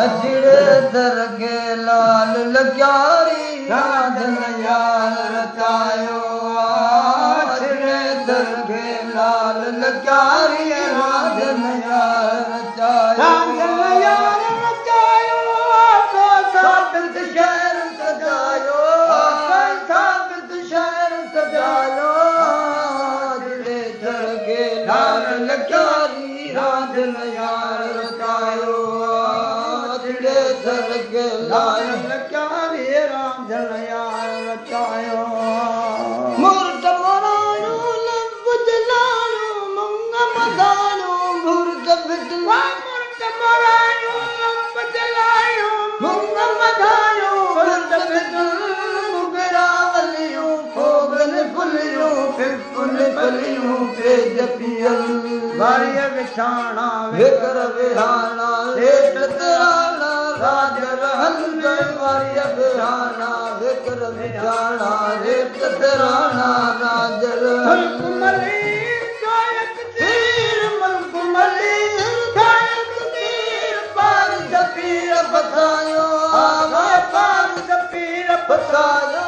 अजड़े दर के लाल लग्यारी राधन यार रचायो अजड़े दर के लाल लग्यारी राधन यार रचायो राधन यार रचायो तो साबित शहर सजायो साबित शहर सजायो अजड़े दर के लाल लग्यारी राधन यार रचायो दर के लाल लग्यारी राधन यार रचायो मूर्त मोरायो लब जलायो मंग मदायो मूर्त बिटला मूर्त मोरायो लब जलायो मंग मदायो मूर्त बिटल मुगरावलियो फोगन फुलियो फिफुल फलियो पे जपियल वारिय विछाणा विकर विहाना लेट तराना राजर हंस वारिय विहाना विकर विहाना लेट तराना राजर हंस मली गायक तीर मल्क मली गायक तीर पार जपीर बसायो आगा पार जपीर बसायो